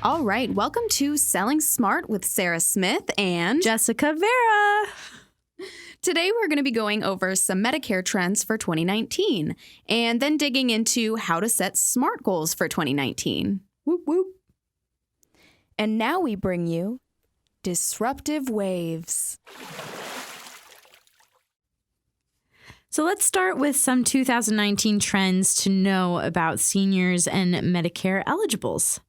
All right, welcome to Selling Smart with Sarah Smith and Jessica Vera. Today we're going to be going over some Medicare trends for 2019 and then digging into how to set SMART goals for 2019. Whoop, whoop. And now we bring you Disruptive Waves. So let's start with some 2019 trends to know about seniors and Medicare eligibles.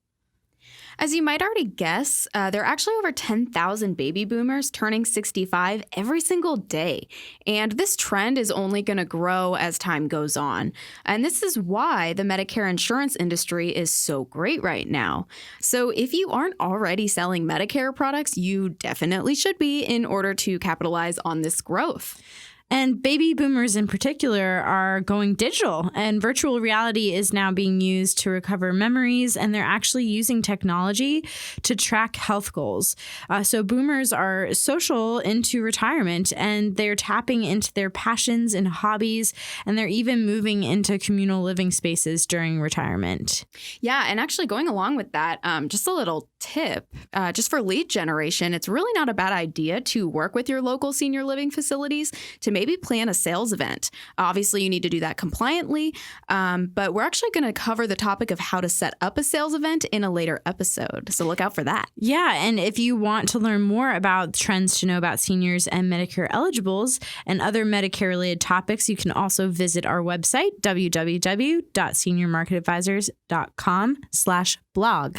As you might already guess, there are actually over 10,000 baby boomers turning 65 every single day. And this trend is only going to grow as time goes on. And this is why the Medicare insurance industry is so great right now. So if you aren't already selling Medicare products, you definitely should be in order to capitalize on this growth. And baby boomers in particular are going digital, and virtual reality is now being used to recover memories, and they're actually using technology to track health goals. So boomers are social into retirement, and they're tapping into their passions and hobbies, and they're even moving into communal living spaces during retirement. Yeah, and actually going along with that, just a little tip, just for lead generation, it's really not a bad idea to work with your local senior living facilities to maybe plan a sales event. Obviously, you need to do that compliantly, but we're actually going to cover the topic of how to set up a sales event in a later episode. So look out for that. Yeah, and if you want to learn more about trends to know about seniors and Medicare eligibles and other Medicare-related topics, you can also visit our website, www.seniormarketadvisors.com/blog.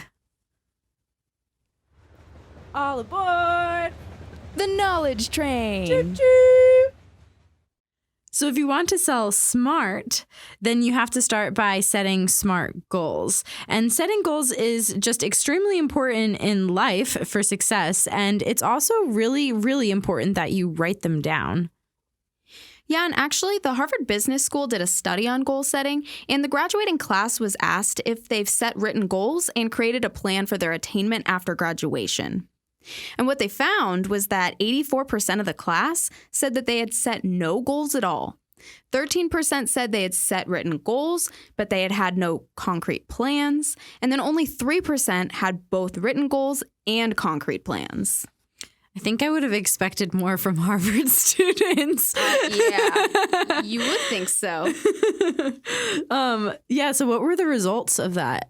All aboard the knowledge train. Choo-choo. So if you want to sell smart, then you have to start by setting SMART goals. And setting goals is just extremely important in life for success. And it's also really, really important that you write them down. Yeah, and actually, the Harvard Business School did a study on goal setting, and the graduating class was asked if they've set written goals and created a plan for their attainment after graduation. And what they found was that 84% of the class said that they had set no goals at all. 13% said they had set written goals, but they had had no concrete plans. And then only 3% had both written goals and concrete plans. I think I would have expected more from Harvard students. Yeah, you would think so. So what were the results of that?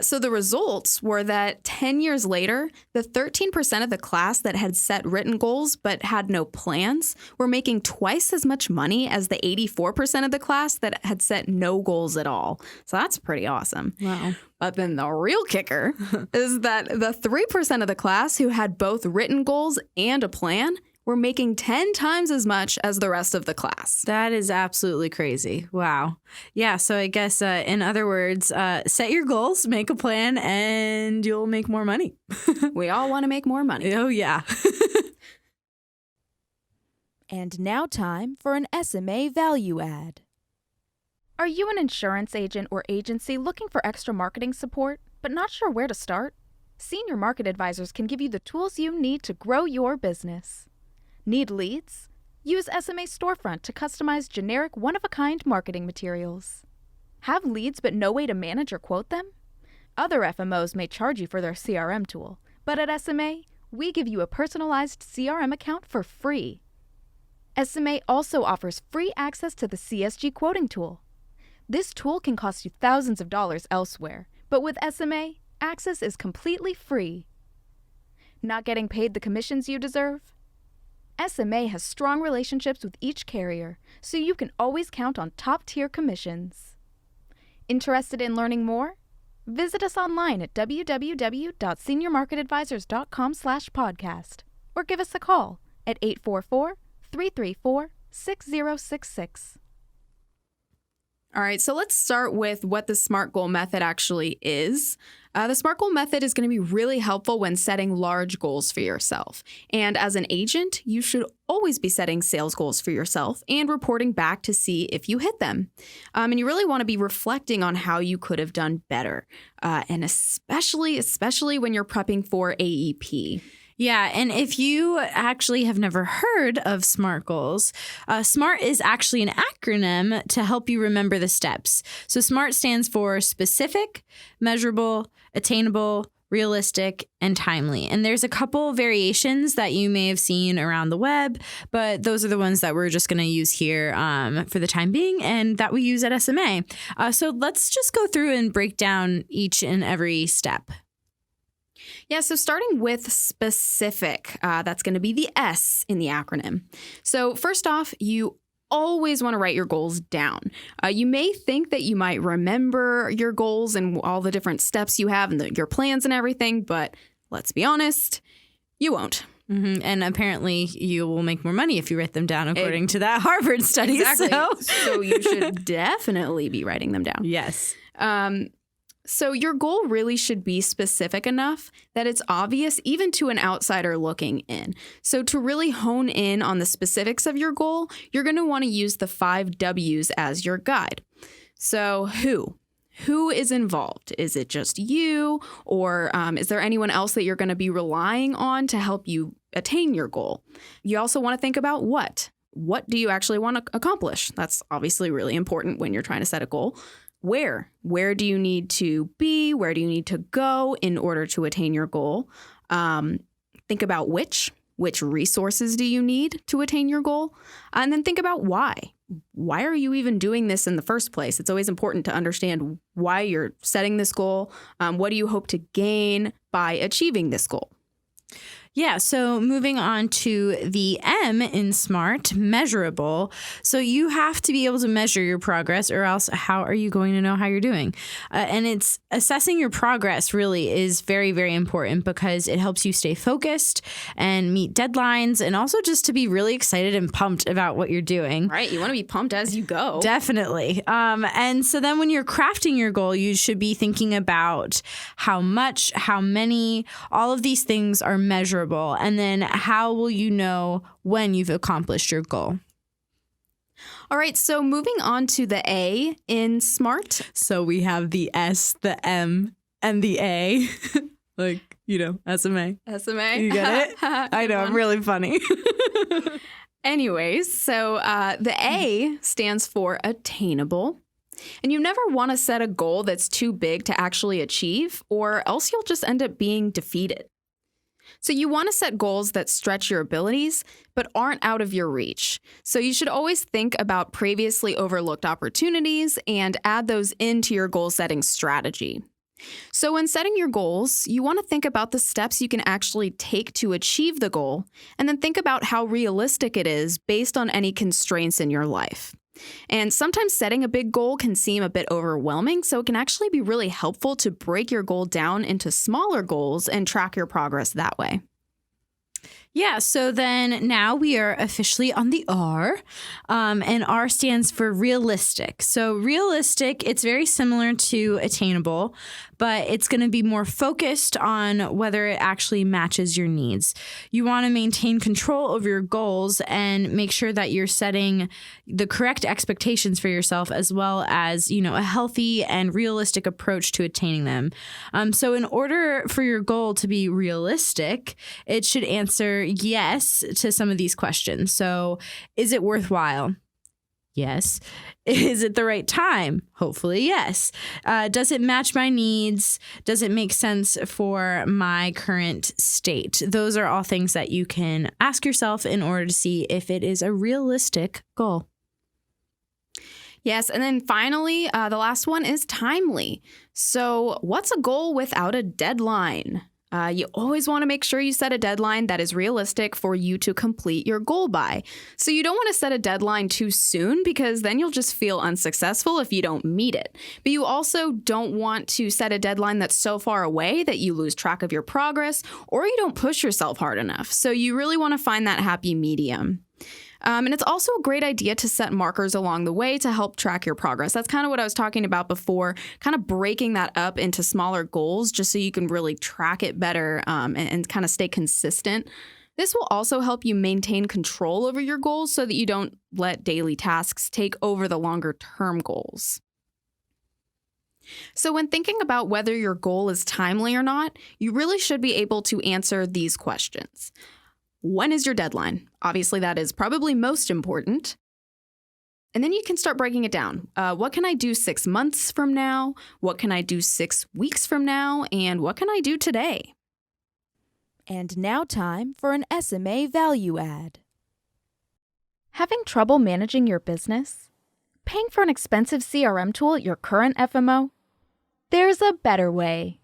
So the results were that 10 years later, the 13% of the class that had set written goals but had no plans were making twice as much money as the 84% of the class that had set no goals at all. So that's pretty awesome. Wow. But then the real kicker is that the 3% of the class who had both written goals and a plan were making 10 times as much as the rest of the class. That is absolutely crazy. Wow. Yeah. So I guess in other words, set your goals, make a plan, and you'll make more money. We all want to make more money. Oh, yeah. And now time for an SMA value add. Are you an insurance agent or agency looking for extra marketing support, but not sure where to start? Senior Market Advisors can give you the tools you need to grow your business. Need leads? Use SMA Storefront to customize generic one-of-a-kind marketing materials. Have leads but no way to manage or quote them? Other FMOs may charge you for their CRM tool, but at SMA, we give you a personalized CRM account for free. SMA also offers free access to the CSG quoting tool. This tool can cost you thousands of dollars elsewhere, but with SMA, access is completely free. Not getting paid the commissions you deserve? SMA has strong relationships with each carrier, so you can always count on top-tier commissions. Interested in learning more? Visit us online at www.seniormarketadvisors.com/podcast or give us a call at 844-334-6066. All right, so let's start with what the SMART goal method actually is. The SMART goal method is going to be really helpful when setting large goals for yourself. And as an agent, you should always be setting sales goals for yourself and reporting back to see if you hit them. And you really want to be reflecting on how you could have done better, and especially when you're prepping for AEP. Yeah, and if you actually have never heard of SMART goals, SMART is actually an acronym to help you remember the steps. So SMART stands for specific, measurable, attainable, realistic, and timely. And there's a couple variations that you may have seen around the web, but those are the ones that we're just going to use here for the time being and that we use at SMA. So let's just go through and break down each and every step. Yeah, so starting with specific, that's going to be the S in the acronym. So first off, you always want to write your goals down. You may think that you might remember your goals and all the different steps you have and your plans and everything, but let's be honest, you won't. Mm-hmm. And apparently you will make more money if you write them down, according to that Harvard study. Exactly. So you should definitely be writing them down. Yes. So your goal really should be specific enough that it's obvious even to an outsider looking in. So to really hone in on the specifics of your goal, you're going to want to use the 5 W's as your guide. So who? Who is involved? Is it just you? Or is there anyone else that you're going to be relying on to help you attain your goal? You also want to think about what. What do you actually want to accomplish? That's obviously really important when you're trying to set a goal. Where? Where do you need to be? Where do you need to go in order to attain your goal? Think about which resources do you need to attain your goal? And then think about why. Why are you even doing this in the first place? It's always important to understand why you're setting this goal. What do you hope to gain by achieving this goal? Yeah, so moving on to the M in SMART, measurable. So you have to be able to measure your progress, or else how are you going to know how you're doing? And it's assessing your progress really is very, very important because it helps you stay focused and meet deadlines, and also just to be really excited and pumped about what you're doing. Right, you want to be pumped as you go. Definitely. And so then when you're crafting your goal, you should be thinking about how much, how many, all of these things are measurable. And then how will you know when you've accomplished your goal? All right, so moving on to the A in SMART. So we have the S, the M, and the A. Like, SMA. SMA. You get it? I know, I'm really funny. Anyways, so the A stands for attainable. And you never want to set a goal that's too big to actually achieve, or else you'll just end up being defeated. So you want to set goals that stretch your abilities, but aren't out of your reach. So you should always think about previously overlooked opportunities and add those into your goal setting strategy. So when setting your goals, you want to think about the steps you can actually take to achieve the goal, and then think about how realistic it is based on any constraints in your life. And sometimes setting a big goal can seem a bit overwhelming, so it can actually be really helpful to break your goal down into smaller goals and track your progress that way. Yeah, so then now we are officially on the R, and R stands for realistic. So realistic, it's very similar to attainable, but it's going to be more focused on whether it actually matches your needs. You want to maintain control over your goals and make sure that you're setting the correct expectations for yourself, as well as, a healthy and realistic approach to attaining them. So in order for your goal to be realistic, it should answer yes to some of these questions. So, is it worthwhile? Yes. Is it the right time? Hopefully, yes. Does it match my needs? Does it make sense for my current state? Those are all things that you can ask yourself in order to see if it is a realistic goal. Yes, and then finally, the last one is timely. So, what's a goal without a deadline? You always want to make sure you set a deadline that is realistic for you to complete your goal by. So you don't want to set a deadline too soon, because then you'll just feel unsuccessful if you don't meet it. But you also don't want to set a deadline that's so far away that you lose track of your progress, or you don't push yourself hard enough. So you really want to find that happy medium. And it's also a great idea to set markers along the way to help track your progress. That's kind of what I was talking about before, kind of breaking that up into smaller goals just so you can really track it better and kind of stay consistent. This will also help you maintain control over your goals so that you don't let daily tasks take over the longer term goals. So when thinking about whether your goal is timely or not, you really should be able to answer these questions. When is your deadline? Obviously, that is probably most important. And then you can start breaking it down. What can I do 6 months from now? What can I do 6 weeks from now? And what can I do today? And now time for an SMA value add. Having trouble managing your business? Paying for an expensive CRM tool at your current FMO? There's a better way.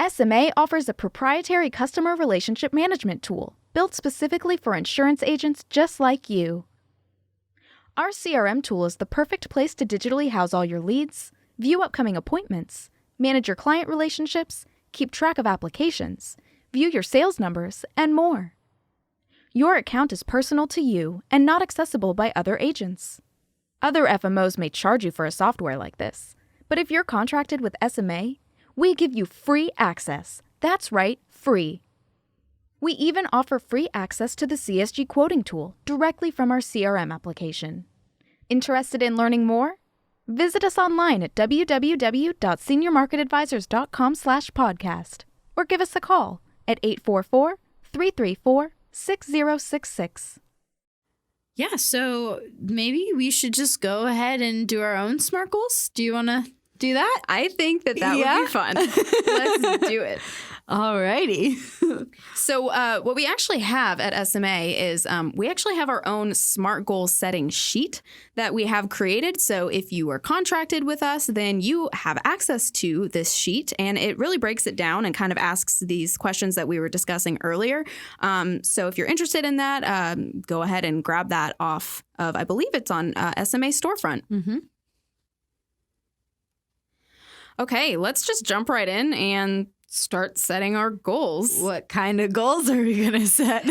SMA offers a proprietary customer relationship management tool built specifically for insurance agents just like you. Our CRM tool is the perfect place to digitally house all your leads, view upcoming appointments, manage your client relationships, keep track of applications, view your sales numbers, and more. Your account is personal to you and not accessible by other agents. Other FMOs may charge you for a software like this, but if you're contracted with SMA, we give you free access. That's right, free. We even offer free access to the CSG quoting tool directly from our CRM application. Interested in learning more? Visit us online at www.seniormarketadvisors.com/podcast or give us a call at 844-334-6066. Yeah, so maybe we should just go ahead and do our own SMART goals. Do you want to do that? I think that would be fun. Let's do it. Alrighty. So what we actually have at SMA is we actually have our own SMART goal setting sheet that we have created. So if you are contracted with us, then you have access to this sheet, and it really breaks it down and kind of asks these questions that we were discussing earlier. So if you're interested in that, go ahead and grab that off of, I believe it's on SMA storefront. Mm-hmm. Okay, let's just jump right in and start setting our goals. What kind of goals are we going to set?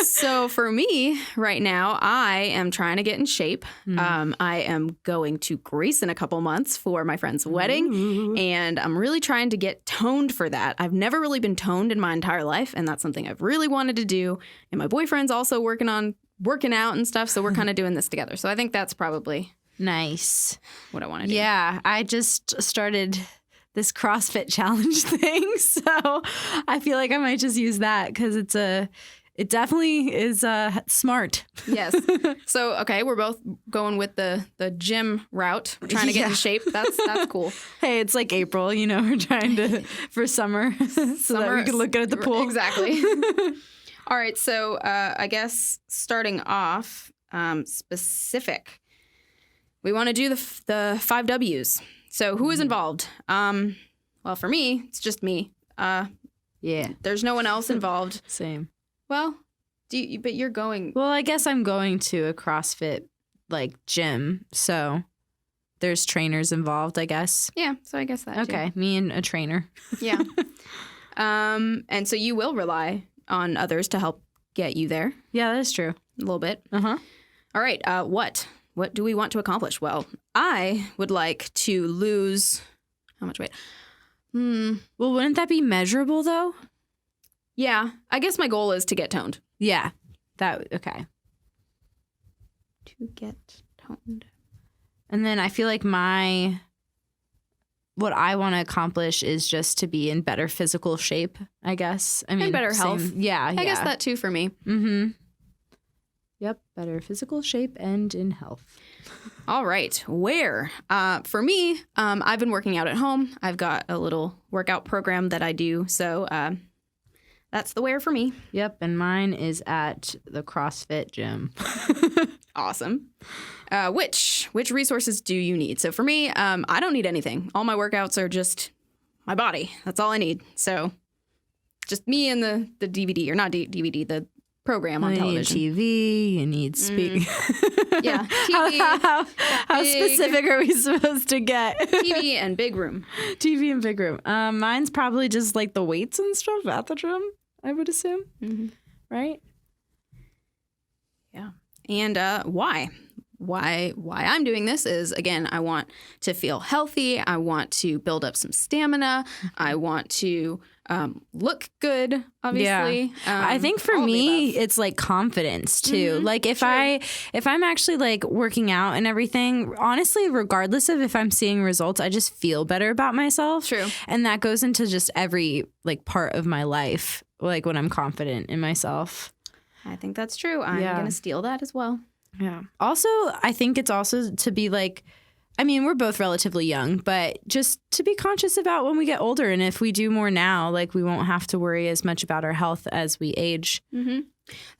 So for me right now, I am trying to get in shape. I am going to Greece in a couple months for my friend's wedding, and I'm really trying to get toned for that. I've never really been toned in my entire life, and that's something I've really wanted to do. And my boyfriend's also working out and stuff, so we're kind of doing this together. So I think that's probably nice. What I want to do. Yeah, I just started this CrossFit challenge thing, so I feel like I might just use that because it definitely is smart. Yes. So okay, we're both going with the gym route. We're trying to get in shape. That's cool. Hey, it's like April, we're trying to for summer so that we can look good at the pool. Exactly. All right, so I guess starting off specific. We want to do the 5 W's. So who is involved? Well, for me, it's just me. Yeah. There's no one else involved. Same. Well, but you're going. Well, I guess I'm going to a CrossFit gym, so there's trainers involved, I guess. Yeah, so I guess that. Okay, too. Me and a trainer. Yeah. And so you will rely on others to help get you there. Yeah, that's true. A little bit. Uh-huh. All right. What do we want to accomplish? Well, I would like to lose how much weight? Well, wouldn't that be measurable though? Yeah. I guess my goal is to get toned. Yeah. Okay. To get toned. And then I feel like what I want to accomplish is just to be in better physical shape, I guess. I mean, and better health. Yeah. I guess that too for me. Mm-hmm. Yep, better physical shape and in health. All right. Where? For me, I've been working out at home. I've got a little workout program that I do. So that's the where for me. Yep, and mine is at the CrossFit gym. Awesome. Which resources do you need? So for me, I don't need anything. All my workouts are just my body. That's all I need. So just me and the DVD, or not DVD, the program on television. You need TV, you need speak. Yeah, TV. How specific are we supposed to get? TV and big room. TV and big room. Mine's probably just the weights and stuff at the gym, I would assume. Mm-hmm. Right? Yeah. And why? Why I'm doing this is, again, I want to feel healthy. I want to build up some stamina. I want to look good, obviously. I think for me, it's like confidence too. Like if I'm actually like working out and everything, honestly, regardless of if I'm seeing results, I just feel better about myself. True. And that goes into just every like part of my life, like when I'm confident in myself. I think that's true. I'm going to steal that as well. Yeah. Also, I think it's also to be like, I mean, we're both relatively young, but just to be conscious about when we get older. And if we do more now, like we won't have to worry as much about our health as we age. Mm-hmm.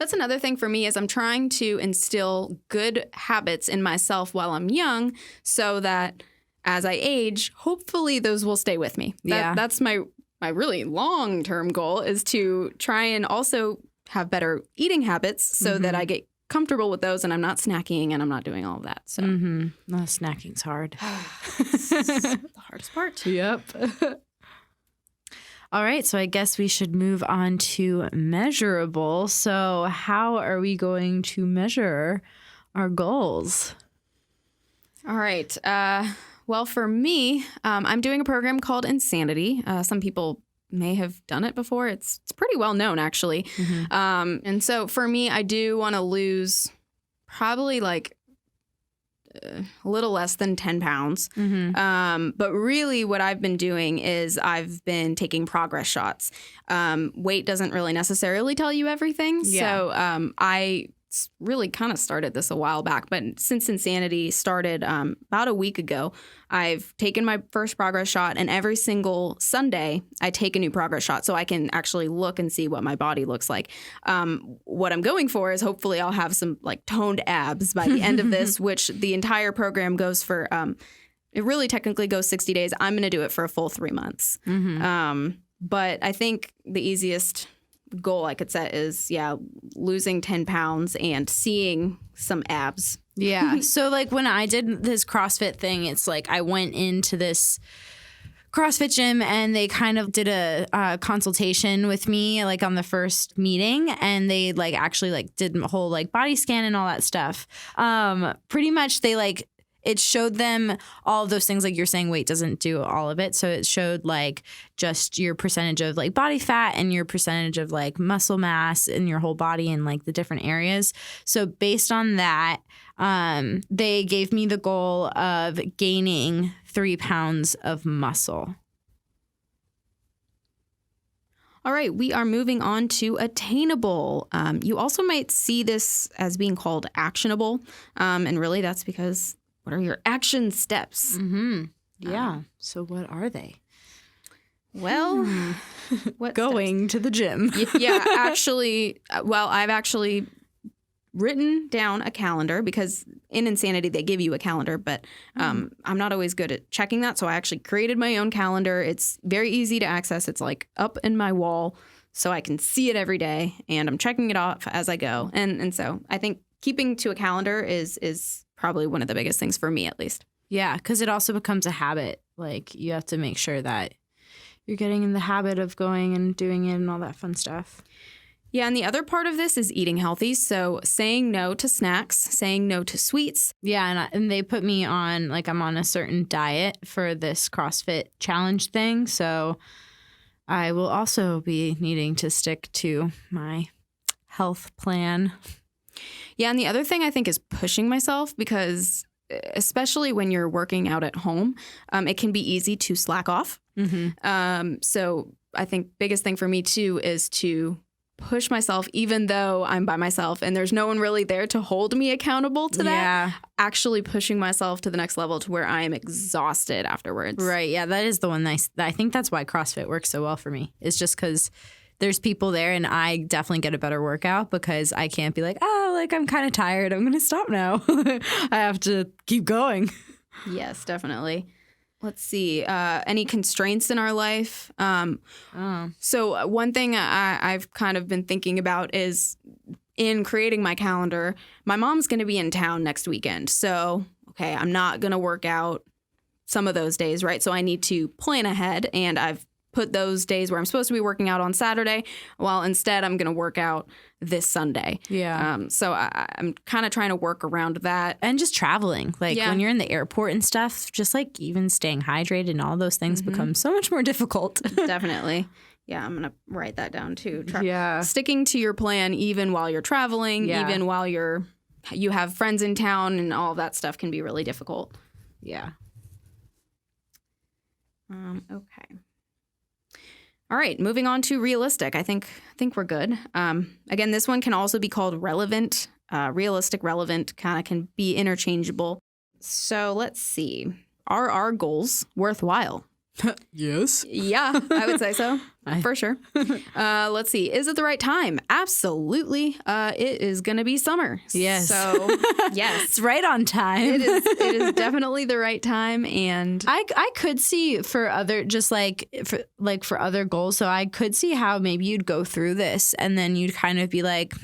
That's another thing for me is I'm trying to instill good habits in myself while I'm young so that as I age, hopefully those will stay with me. That's my really long-term goal is to try and also have better eating habits so that I get comfortable with those and I'm not snacking and I'm not doing all of that. So snacking's hard. It's the hardest part. Yep. All right. So I guess we should move on to measurable. So how are we going to measure our goals? All right. Well, for me, I'm doing a program called Insanity. Some people may have done it before. It's pretty well known, actually. And so for me, I do want to lose probably like a little less than 10 pounds. But really what I've been doing is I've been taking progress shots. Weight doesn't really necessarily tell you everything. So I really kind of started this a while back, but since Insanity started about a week ago, I've taken my first progress shot, and every single Sunday I take a new progress shot so I can actually look and see what my body looks like. What I'm going for is hopefully I'll have some like toned abs by the end of this, which the entire program goes for, it really technically goes 60 days. I'm going to do it for a full 3 months. But I think the easiest goal I could set is, losing 10 pounds and seeing some abs. Yeah. So like when I did this CrossFit thing, it's like I went into this CrossFit gym and they kind of did a consultation with me like on the first meeting, and they like actually like did a whole like body scan and all that stuff. Pretty much they like, it showed them all of those things. Like you're saying, weight doesn't do all of it. So it showed like just your percentage of like body fat and your percentage of like muscle mass in your whole body and like the different areas. So based on that, they gave me the goal of gaining 3 pounds of muscle. All right, we are moving on to attainable. You also might see this as being called actionable. And really that's because what are your action steps? Yeah. So what are they? Well, what going to the gym. Actually, I've actually written down a calendar because in Insanity they give you a calendar, but I'm not always good at checking that. So I actually created my own calendar. It's very easy to access. It's like up in my wall so I can see it every day, and I'm checking it off as I go. And so I think keeping to a calendar is probably one of the biggest things for me, at least. Yeah, because it also becomes a habit. Like you have to make sure that you're getting in the habit of going and doing it and all that fun stuff. Yeah, and the other part of this is eating healthy. So saying no to snacks, saying no to sweets. Yeah, and they put me on, like I'm on a certain diet for this CrossFit challenge thing. So I will also be needing to stick to my health plan. Yeah, and the other thing I think is pushing myself, because especially when you're working out at home, it can be easy to slack off. So I think biggest thing for me too is to push myself, even though I'm by myself and there's no one really there to hold me accountable to that. Actually pushing myself to the next level to where I am exhausted afterwards. Right. Yeah, that is the one I think that's why CrossFit works so well for me. It's just because there's people there and I definitely get a better workout because I can't be like, oh, like I'm kind of tired. I'm going to stop now. I have to keep going. Yes, definitely. Let's see. Any constraints in our life? So one thing I've kind of been thinking about is in creating my calendar, my mom's going to be in town next weekend. So, okay, I'm not going to work out some of those days, right? So I need to plan ahead, and I've put those days where I'm supposed to be working out on Saturday. Well, instead, I'm going to work out this Sunday. Yeah. So I'm kind of trying to work around that. And just traveling. Like when you're in the airport and stuff, just like even staying hydrated and all those things become so much more difficult. Definitely. Yeah, I'm going to write that down too. Yeah. Sticking to your plan even while you're traveling, even while you have friends in town, and all of that stuff can be really difficult. Yeah. Okay. All right, moving on to realistic. I think we're good. Again, this one can also be called relevant. Realistic, relevant kind of can be interchangeable. So let's see. Are our goals worthwhile? Yes. Yeah, I would say so. For sure. Let's see. Is it the right time? Absolutely. It is going to be summer. Yes. So, yes. It's right on time. It is definitely the right time. And I could see for other, just for other goals. So I could see how maybe you'd go through this and then you'd kind of be like,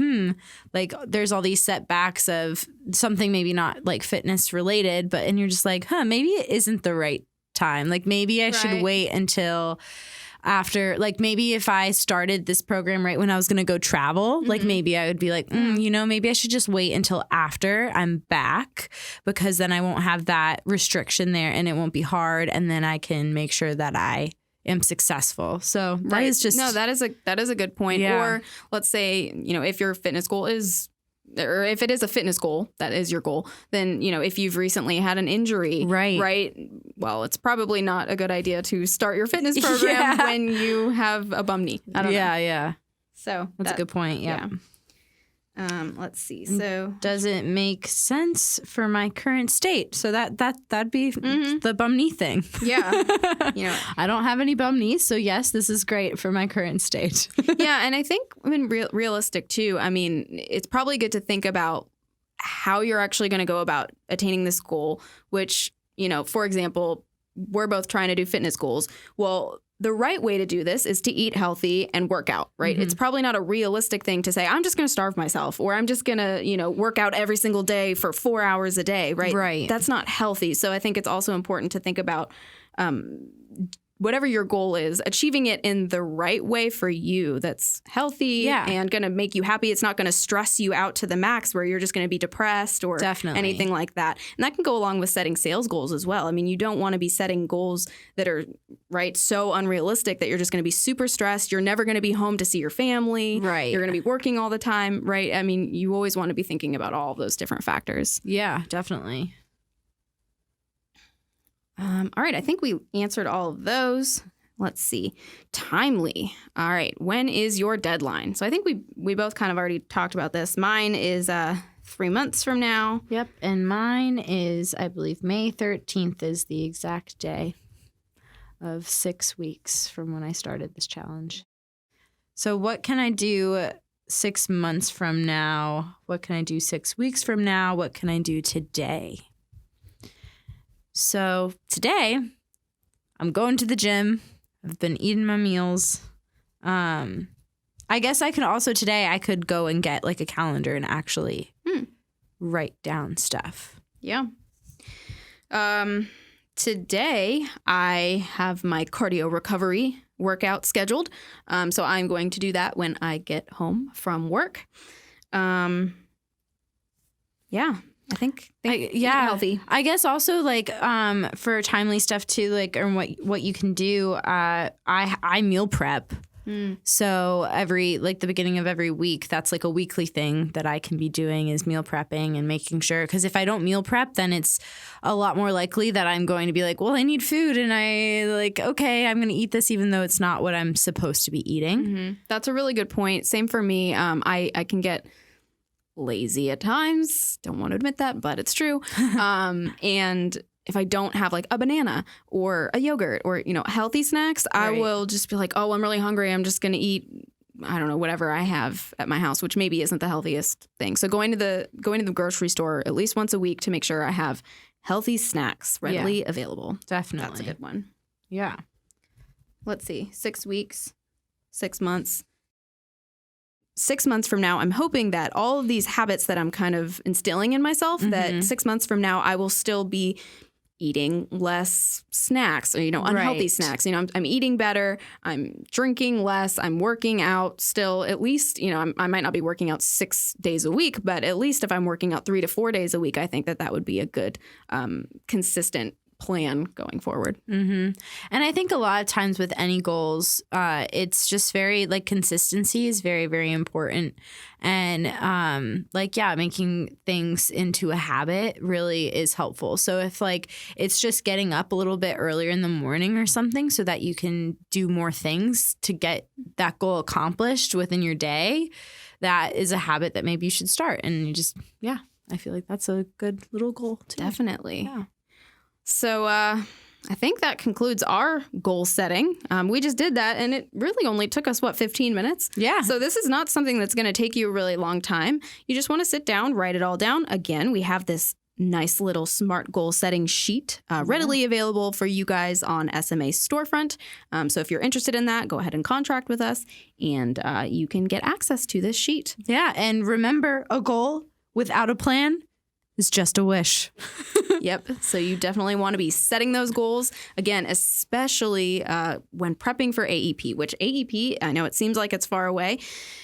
like there's all these setbacks of something maybe not like fitness related, and you're just like, maybe it isn't the right time. Like maybe I should wait until after, like maybe if I started this program right when I was going to go travel, like maybe I would be like, maybe I should just wait until after I'm back, because then I won't have that restriction there and it won't be hard. And then I can make sure that I am successful. So that is just, no, that is a good point. Yeah. Or let's say, if your fitness goal is, or if it is a fitness goal, that is your goal, then, if you've recently had an injury, right? Well, it's probably not a good idea to start your fitness program when you have a bum knee. I don't know. Yeah. So that's a good point. Yeah. Let's see. So does it make sense for my current state? So that'd be the bum knee thing. Yeah. I don't have any bum knees, so yes, this is great for my current state. Yeah, and I think realistic too. I mean, it's probably good to think about how you're actually going to go about attaining this goal, which, for example, we're both trying to do fitness goals. Well, the right way to do this is to eat healthy and work out, right? It's probably not a realistic thing to say, I'm just going to starve myself, or I'm just going to, work out every single day for 4 hours a day, right? Right. That's not healthy. So I think it's also important to think about whatever your goal is, achieving it in the right way for you that's healthy and going to make you happy. It's not going to stress you out to the max where you're just going to be depressed or anything like that. And that can go along with setting sales goals as well. I mean, you don't want to be setting goals that are so unrealistic that you're just going to be super stressed. You're never going to be home to see your family. Right. You're going to be working all the time, right? I mean, you always want to be thinking about all of those different factors. Yeah, definitely. All right, I think we answered all of those. Let's see. Timely. All right, when is your deadline? So I think we both kind of already talked about this. Mine is 3 months from now. Yep, and mine is, I believe, May 13th is the exact day of 6 weeks from when I started this challenge. So what can I do 6 months from now? What can I do 6 weeks from now? What can I do today? So today, I'm going to the gym. I've been eating my meals. I guess I could go and get like a calendar and actually write down stuff. Yeah. Today, I have my cardio recovery workout scheduled. So I'm going to do that when I get home from work. Yeah. I think healthy. I guess also like for timely stuff too, like or what you can do. I meal prep. So the beginning of every week, that's like a weekly thing that I can be doing is meal prepping and making sure. Because if I don't meal prep, then it's a lot more likely that I'm going to be like, well, I need food, and I'm going to eat this even though it's not what I'm supposed to be eating. Mm-hmm. That's a really good point. Same for me. I can get lazy at times. Don't want to admit that, but it's true. And if I don't have like a banana or a yogurt or, healthy snacks, I will just be like, oh, I'm really hungry. I'm just going to eat, I don't know, whatever I have at my house, which maybe isn't the healthiest thing. So going to the grocery store at least once a week to make sure I have healthy snacks readily available. Definitely. That's a good one. Yeah. Let's see. 6 weeks, 6 months. 6 months from now, I'm hoping that all of these habits that I'm kind of instilling in myself, that 6 months from now, I will still be eating less snacks or, unhealthy snacks. I'm eating better. I'm drinking less. I'm working out still. At least, I might not be working out 6 days a week, but at least if I'm working out 3 to 4 days a week, I think that would be a good, consistent plan going forward. Mm-hmm. And I think a lot of times with any goals, it's just very like consistency is very, very important. And making things into a habit really is helpful. So if like it's just getting up a little bit earlier in the morning or something so that you can do more things to get that goal accomplished within your day, that is a habit that maybe you should start. And you just, I feel like that's a good little goal too. Definitely. Yeah. So I think that concludes our goal setting. We just did that, and it really only took us, 15 minutes? Yeah. So this is not something that's going to take you a really long time. You just want to sit down, write it all down. Again, we have this nice little SMART goal setting sheet readily available for you guys on SMA Storefront. So if you're interested in that, go ahead and contract with us, and you can get access to this sheet. Yeah. And remember, a goal without a plan is just a wish. Yep. So you definitely want to be setting those goals. Again, especially when prepping for AEP, which AEP, I know it seems like it's far away.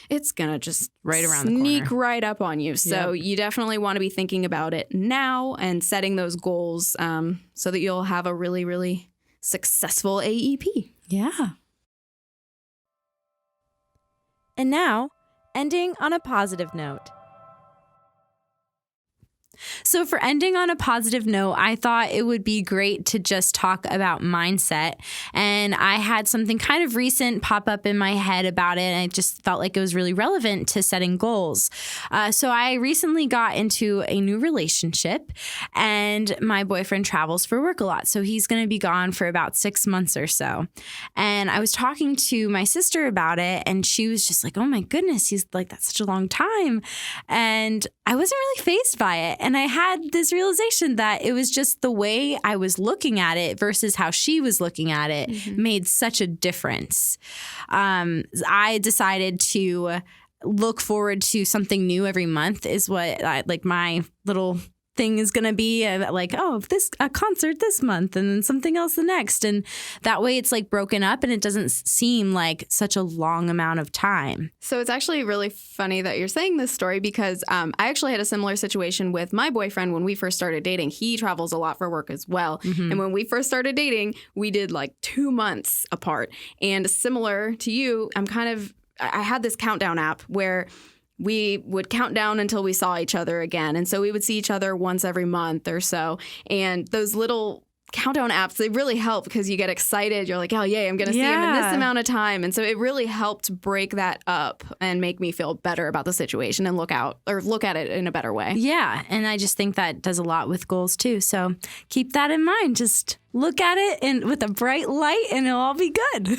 It's going to just right around the sneak corner. right up on you. So you definitely want to be thinking about it now and setting those goals so that you'll have a really, really successful AEP. Yeah. And now, ending on a positive note. So for ending on a positive note, I thought it would be great to just talk about mindset. And I had something kind of recent pop up in my head about it, and I just felt like it was really relevant to setting goals. So I recently got into a new relationship, and my boyfriend travels for work a lot. So he's going to be gone for about 6 months or so. And I was talking to my sister about it, and she was just like, oh my goodness, he's like, that's such a long time. And I wasn't really fazed by it. And I had this realization that it was just the way I was looking at it versus how she was looking at it made such a difference. I decided to look forward to something new every month is what my little thing is going to be a concert this month and then something else the next. And that way it's like broken up and it doesn't seem like such a long amount of time. So it's actually really funny that you're saying this story because I actually had a similar situation with my boyfriend when we first started dating. He travels a lot for work as well. Mm-hmm. And when we first started dating, we did like 2 months apart. And similar to you, I had this countdown app where we would count down until we saw each other again. And so we would see each other once every month or so. And those little countdown apps, they really help because you get excited. You're like, oh, yay, I'm going to see him in this amount of time. And so it really helped break that up and make me feel better about the situation and look at it in a better way. Yeah. And I just think that does a lot with goals too. So keep that in mind. Just look at it with a bright light and it'll all be good.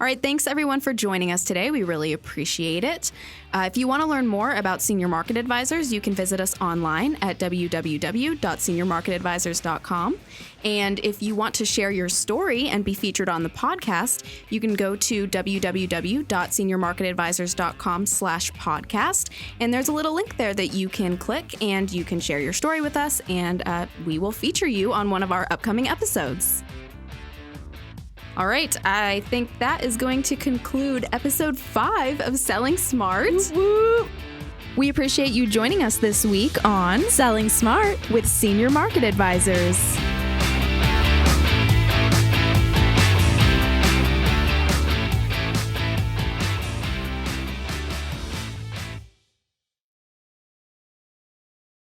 All right, thanks everyone for joining us today. We really appreciate it. If you want to learn more about Senior Market Advisors, you can visit us online at www.seniormarketadvisors.com. And if you want to share your story and be featured on the podcast, you can go to www.seniormarketadvisors.com/podcast. And there's a little link there that you can click and you can share your story with us, and we will feature you on one of our upcoming episodes. All right, I think that is going to conclude episode 5 of Selling Smart. Woo-woo. We appreciate you joining us this week on Selling Smart with Senior Market Advisors.